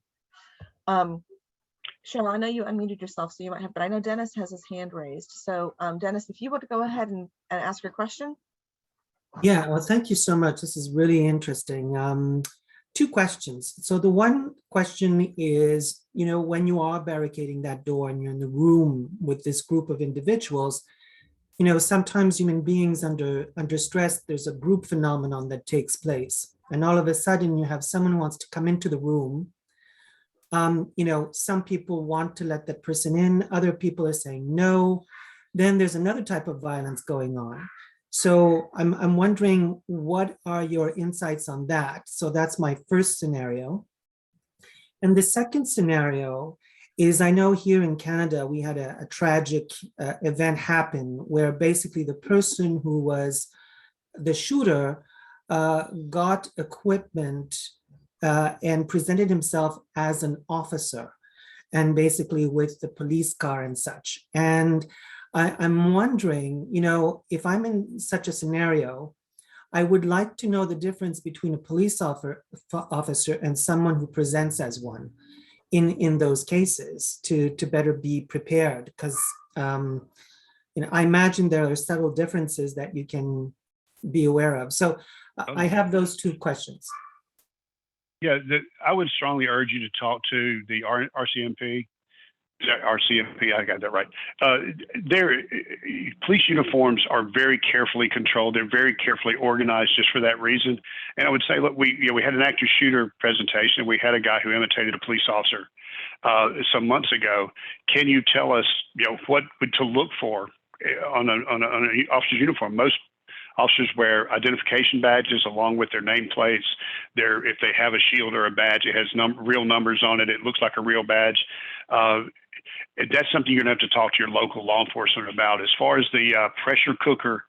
Cheryl, I know you unmuted yourself, so you might have, but I know Dennis has his hand raised. So Dennis, if you would go ahead and ask your question. Yeah, well, thank you so much. This is really interesting. Two questions. So the one question is, when you are barricading that door and you're in the room with this group of individuals, sometimes human beings under stress, there's a group phenomenon that takes place. And all of a sudden you have someone who wants to come into the room. Some people want to let that person in, other people are saying no. Then there's another type of violence going on. So I'm wondering, what are your insights on that? So that's my first scenario. And the second scenario is, I know here in Canada, we had a tragic event happen where basically the person who was the shooter got equipment and presented himself as an officer, and basically with the police car and such. And I'm wondering, if I'm in such a scenario, I would like to know the difference between a police officer and someone who presents as one in those cases to better be prepared. Because I imagine there are several differences that you can be aware of. So I have those two questions. Yeah, I would strongly urge you to talk to the RCMP. I got that right. Their police uniforms are very carefully controlled. They're very carefully organized just for that reason. And I would say, look, we had an active shooter presentation. We had a guy who imitated a police officer some months ago. Can you tell us, what to look for on an officer's uniform? Most officers wear identification badges along with their nameplates. If they have a shield or a badge, it has real numbers on it. It looks like a real badge. That's something you're going to have to talk to your local law enforcement about. As far as the pressure cooker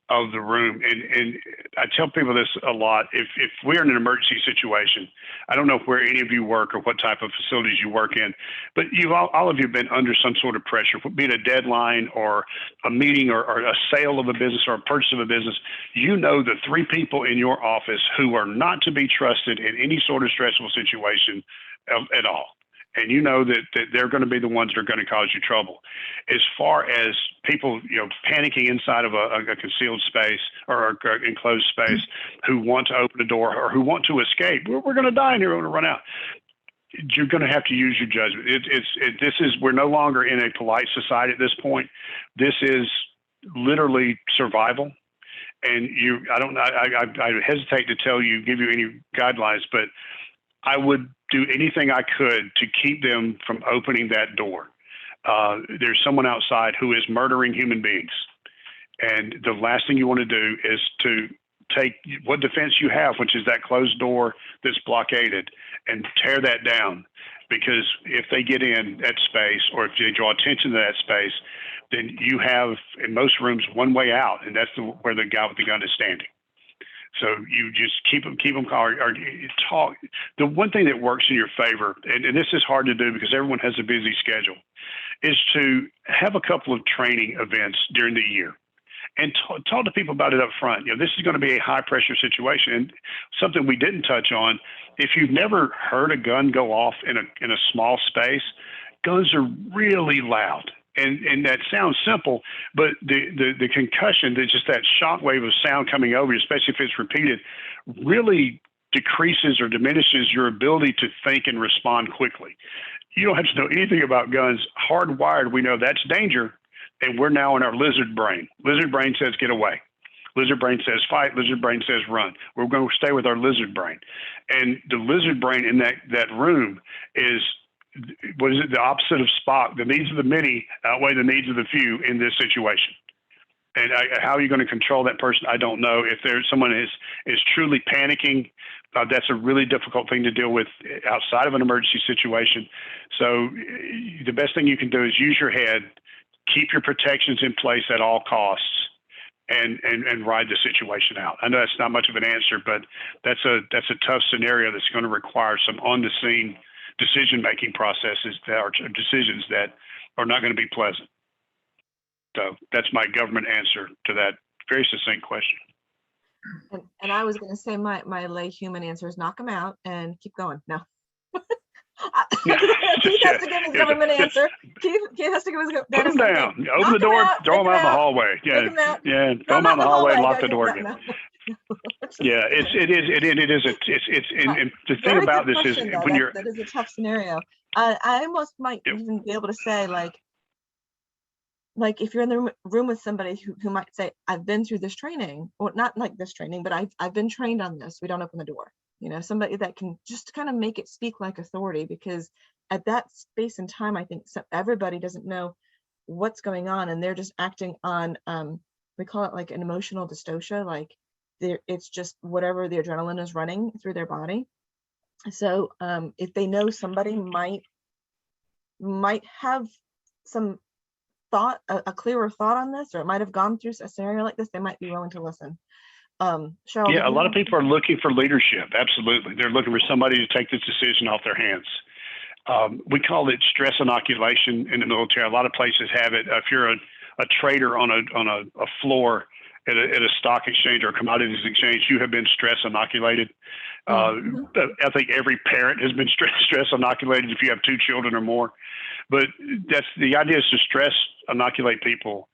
of the room, and I tell people this a lot, if we're in an emergency situation, I don't know where any of you work or what type of facilities you work in, but all of you have been under some sort of pressure, be it a deadline or a meeting or a sale of a business or a purchase of a business. The 3 people in your office who are not to be trusted in any sort of stressful situation at all. And that they're going to be the ones that are going to cause you trouble. As far as people, panicking inside of a concealed space or an enclosed space who want to open a door or who want to escape, we're going to die in here, we're going to run out. You're going to have to use your judgment. We're no longer in a polite society at this point. This is literally survival. And I hesitate to give you any guidelines, but I would do anything I could to keep them from opening that door. There's someone outside who is murdering human beings. And the last thing you want to do is to take what defense you have, which is that closed door that's blockaded, and tear that down. Because if they get in that space, or if they draw attention to that space, then you have, in most rooms, one way out, and that's where the guy with the gun is standing. So you just keep them calm or talk. The one thing that works in your favor, and this is hard to do because everyone has a busy schedule, is to have a couple of training events during the year and talk to people about it up front. This is going to be a high pressure situation. And something we didn't touch on, if you've never heard a gun go off in a small space, guns are really loud. And that sounds simple, but the concussion, just that shock wave of sound coming over you, especially if it's repeated, really decreases or diminishes your ability to think and respond quickly. You don't have to know anything about guns. Hardwired, we know that's danger, and we're now in our lizard brain. Lizard brain says get away. Lizard brain says fight. Lizard brain says run. We're going to stay with our lizard brain. And the lizard brain in that room is, what is it, the opposite of Spock. The needs of the many outweigh the needs of the few in this situation. And how are you going to control that person? I don't know. If there's someone is truly panicking, that's a really difficult thing to deal with outside of an emergency situation. So the best thing you can do is use your head, keep your protections in place at all costs, and ride the situation out. I know that's not much of an answer, but that's a tough scenario that's going to require some on-the-scene decision-making processes that are decisions that are not going to be pleasant. So that's my government answer to that very succinct question. And I was going to say my lay human answer is knock them out and keep going. No. Keith has to give his government answer. Keith has to give his government. Put them down. Open the door. Throw them out in the hallway. Yeah. Throw them out in the hallway. Lock the door again. Yeah, it is. And the thing about this is when you're. That is a tough scenario. I almost might even be able to say like if you're in the room with somebody who might say, I've been through this training, or not like this training, but I've been trained on this. We don't open the door. Somebody that can just kind of make it speak like authority, because at that space and time, I think everybody doesn't know what's going on, and they're just acting on, we call it like an emotional dystocia, like it's just whatever the adrenaline is running through their body. So if they know somebody might have some thought, a clearer thought on this, or it might have gone through a scenario like this, they might be willing to listen. Cheryl, yeah, a lot of people are looking for leadership. Absolutely. They're looking for somebody to take this decision off their hands. We call it stress inoculation in the military. A lot of places have it. If you're a trader on a floor at a stock exchange or a commodities exchange, you have been stress inoculated. I think every parent has been stress inoculated if you have 2 children or more. But that's the idea, is to stress inoculate people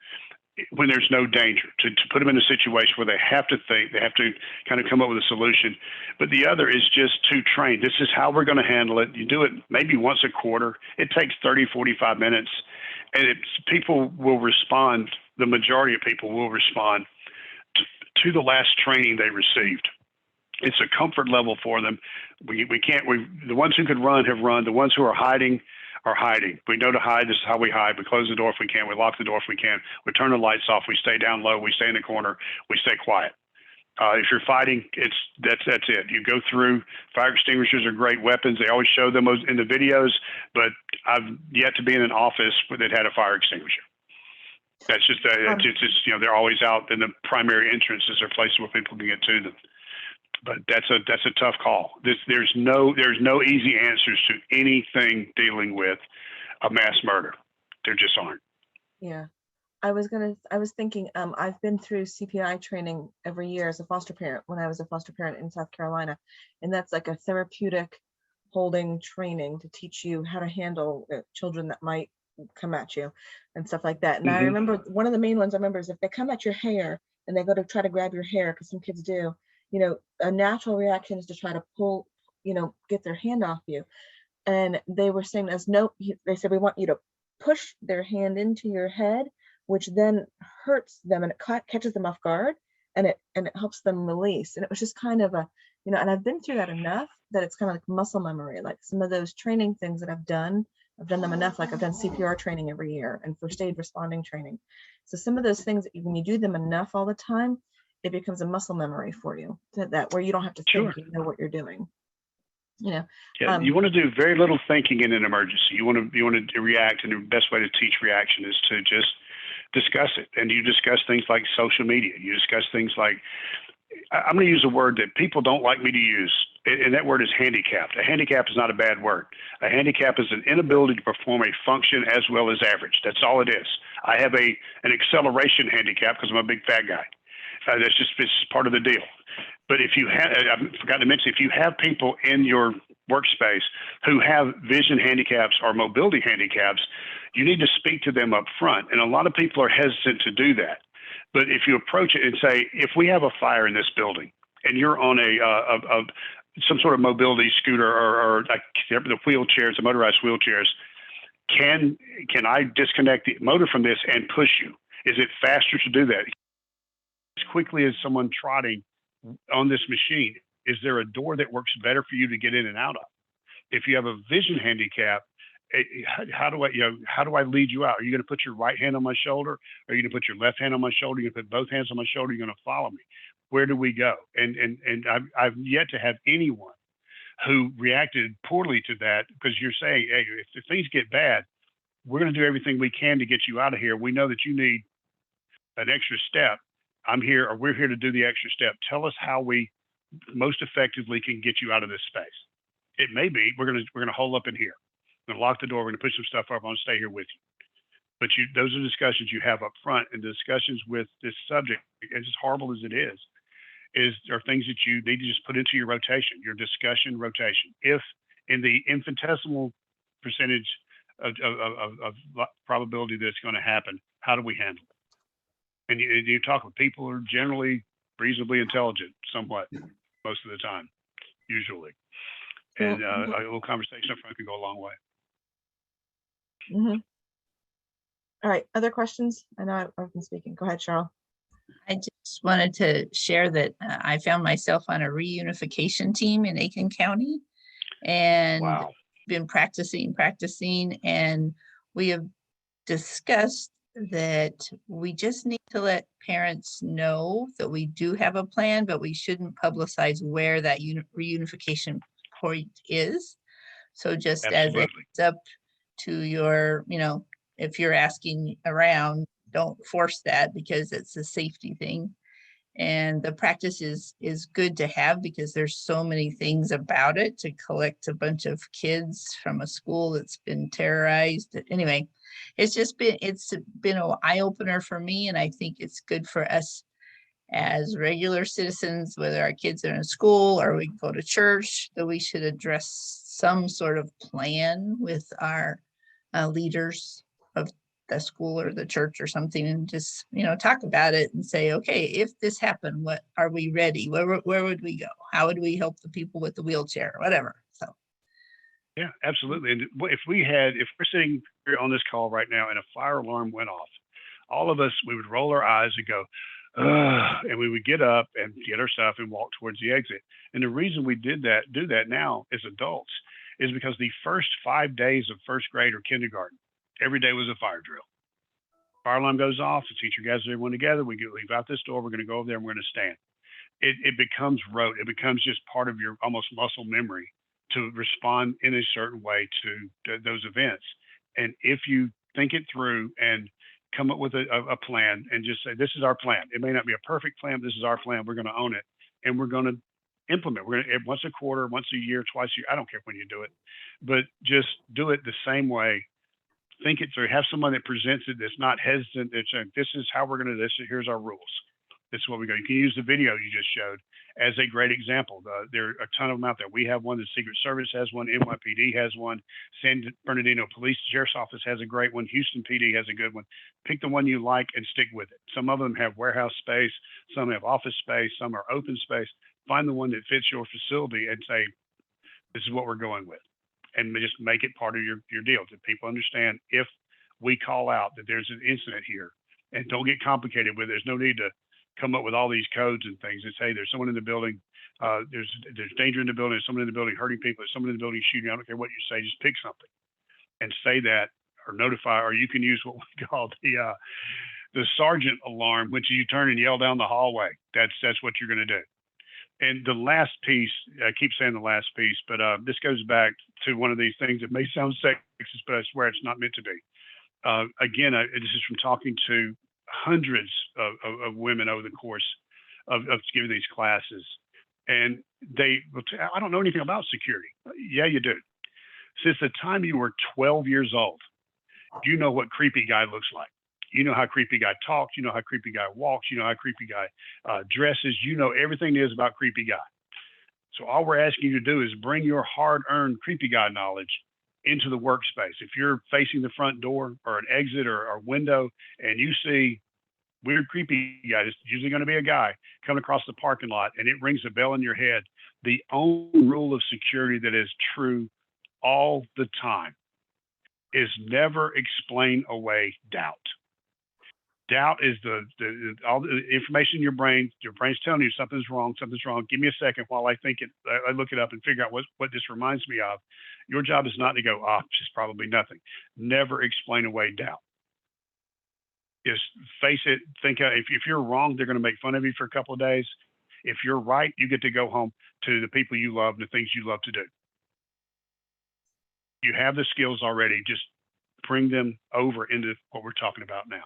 when there's no danger, to put them in a situation where they have to think, they have to kind of come up with a solution. But the other is just to train. This is how we're going to handle it. You do it maybe once a quarter. It takes 30, 45 minutes, and people will respond. The majority of people will respond to the last training they received. It's a comfort level for them. The ones who can run have run. The ones who are hiding are hiding. We know to hide. This is how we hide. We close the door if we can. We lock the door if we can. We turn the lights off. We stay down low. We stay in the corner. We stay quiet. If you're fighting, that's it. You go through. Fire extinguishers are great weapons. They always show them in the videos, but I've yet to be in an office that had a fire extinguisher. That's just they're always out in the primary entrances or places where people can get to them. But that's a tough call. There's no easy answers to anything dealing with a mass murder. There just aren't. Yeah, I was thinking. I've been through CPI training every year as a foster parent when I was a foster parent in South Carolina, and that's like a therapeutic holding training to teach you how to handle children that might come at you and stuff like that. And I remember one of the main ones I remember is if they come at your hair and they go to try to grab your hair, because some kids do. A natural reaction is to try to pull, get their hand off you. And they were saying they said, we want you to push their hand into your head, which then hurts them and it catches them off guard, and it helps them release. And it was just kind of and I've been through that enough that it's kind of like muscle memory, like some of those training things that I've done them enough. Like I've done CPR training every year and first aid responding training. So some of those things, when you do them enough all the time, it becomes a muscle memory for you, that where you don't have to think, you know what you're doing. Yeah, you want to do very little thinking in an emergency. You want to react, and the best way to teach reaction is to just discuss it. And you discuss things like social media. You discuss things like, I'm going to use a word that people don't like me to use, and that word is handicapped. A handicap is not a bad word. A handicap is an inability to perform a function as well as average. That's all it is. I have an acceleration handicap because I'm a big fat guy. That's just it's part of the deal. But if you have, I forgot to mention, if you have people in your workspace who have vision handicaps or mobility handicaps, you need to speak to them up front. And a lot of people are hesitant to do that. But if you approach it and say, if we have a fire in this building and you're on some sort of mobility scooter or like the wheelchairs, the motorized wheelchairs, can I disconnect the motor from this and push you? Is it faster to do that? As quickly as someone trotting on this machine, is there a door that works better for you to get in and out of? If you have a vision handicap, how do I lead you out? Are you going to put your right hand on my shoulder? Are you going to put your left hand on my shoulder? Are you going to put both hands on my shoulder? Are you going to follow me? Where do we go? And I've yet to have anyone who reacted poorly to that, because you're saying, hey, if things get bad, we're going to do everything we can to get you out of here. We know that you need an extra step. I'm here, or we're here to do the extra step. Tell us how we most effectively can get you out of this space. It may be we're going to hole up in here. We're going to lock the door. We're going to push some stuff up. I'm going to stay here with you. But those are discussions you have up front, and discussions with this subject, as horrible as it is are things that you need to just put into your rotation, your discussion rotation. If in the infinitesimal percentage of probability that it's going to happen, how do we handle it? And you talk with people who are generally reasonably intelligent, somewhat, most of the time, usually. And a little conversation up front can go a long way. Mm-hmm. All right, other questions? I know I've been speaking. Go ahead, Cheryl. I just wanted to share that I found myself on a reunification team in Aiken County, and wow. been practicing, and we have discussed that we just need to let parents know that we do have a plan, but we shouldn't publicize where that reunification point is. So just Absolutely. as a heads up to your, if you're asking around, don't force that, because it's a safety thing. And the practice is good to have, because there's so many things about it, to collect a bunch of kids from a school that's been terrorized. Anyway, it's been an eye-opener for me, and I think it's good for us as regular citizens, whether our kids are in school or we go to church, that we should address some sort of plan with our leaders of the school or the church or something, and just talk about it and say, okay, if this happened, what are we ready? Where would we go? How would we help the people with the wheelchair or whatever? So yeah, absolutely. And if we're sitting here on this call right now and a fire alarm went off, all of us, we would roll our eyes and go, and we would get up and get our stuff and walk towards the exit. And the reason we do that now as adults, is because the first 5 days of first grade or kindergarten, every day was a fire drill. Fire alarm goes off, the teacher gathers everyone together, we leave out this door, we're going to go over there and we're going to stand. It becomes rote. It becomes just part of your almost muscle memory to respond in a certain way to those events. And if you think it through and come up with a plan and just say, this is our plan. It may not be a perfect plan, but this is our plan. We're going to own it, and we're going to implement. We're going to, once a quarter, once a year, twice a year. I don't care when you do it, but just do it the same way. Think it through. Have someone that presents it that's not hesitant. That's saying, this is how we're going to do this. Here's our rules. This is what we go. You can use the video you just showed as a great example. There are a ton of them out there. We have one. The Secret Service has one. NYPD has one. San Bernardino Police Sheriff's Office has a great one. Houston PD has a good one. Pick the one you like and stick with it. Some of them have warehouse space. Some have office space. Some are open space. Find the one that fits your facility and say, this is what we're going with. And just make it part of your deal, that people understand if we call out that there's an incident here, and don't get complicated with it. There's no need to come up with all these codes and things and say there's someone in the building, there's danger in the building, there's someone in the building hurting people, there's someone in the building shooting. I don't care what you say, just pick something and say that, or notify, or you can use what we call the sergeant alarm, which you turn and yell down the hallway. That's what you're going to do. And the last piece, I keep saying the last piece, but this goes back to one of these things that may sound sexist, but I swear it's not meant to be. Again, this is from talking to hundreds of women over the course of giving these classes. And they will I don't know anything about security. Yeah, you do. Since the time you were 12 years old, you know what creepy guy looks like. You know how creepy guy talks. You know how creepy guy walks. You know how creepy guy dresses. You know everything there is about creepy guy. So all we're asking you to do is bring your hard-earned creepy guy knowledge into the workspace. If you're facing the front door or an exit or window and you see weird creepy guy, it's usually going to be a guy coming across the parking lot and it rings a bell in your head, the only rule of security that is true all the time is never explain away doubt. Doubt is all the information in your brain's telling you something's wrong. Give me a second while I think it, I look it up and figure out what this reminds me of. Your job is not to go, it's probably nothing. Never explain away doubt. Just face it, think if you're wrong, they're going to make fun of you for a couple of days. If you're right, you get to go home to the people you love and the things you love to do. You have the skills already, just bring them over into what we're talking about now.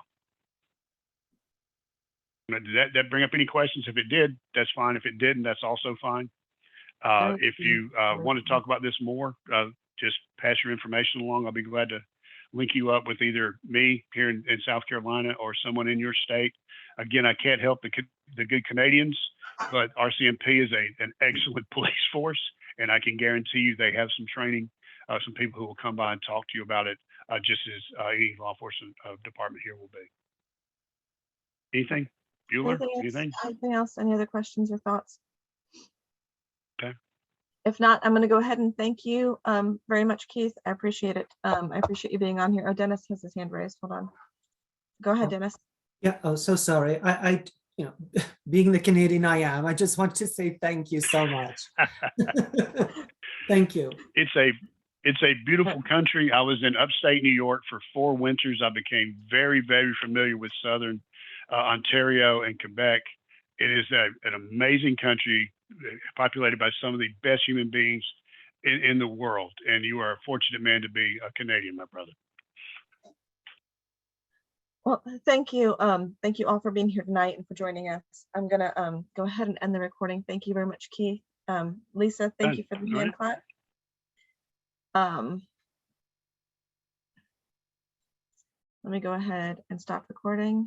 Did that bring up any questions? If it did, that's fine. If it didn't, that's also fine. If you want to talk about this more, just pass your information along. I'll be glad to link you up with either me here in South Carolina or someone in your state. Again, I can't help the good Canadians, but RCMP is an excellent police force, and I can guarantee you they have some training, some people who will come by and talk to you about it, just as any law enforcement department here will be. Anything? Bueller, anything? Anything else? Any other questions or thoughts? Okay. If not, I'm going to go ahead and thank you very much, Keith. I appreciate it. I appreciate you being on here. Oh, Dennis has his hand raised. Hold on. Go ahead, Dennis. Yeah. Oh, so sorry. I you know, being the Canadian I am, I just want to say thank you so much. Thank you. It's a beautiful country. I was in upstate New York for 4 winters. I became very, very familiar with Southern Ontario and Quebec. It is an amazing country, populated by some of the best human beings in the world. And you are a fortunate man to be a Canadian, my brother. Well, thank you. Thank you all for being here tonight and for joining us. I'm going to go ahead and end the recording. Thank you very much, Keith. Lisa, thank you for the hand clap. Let me go ahead and stop recording.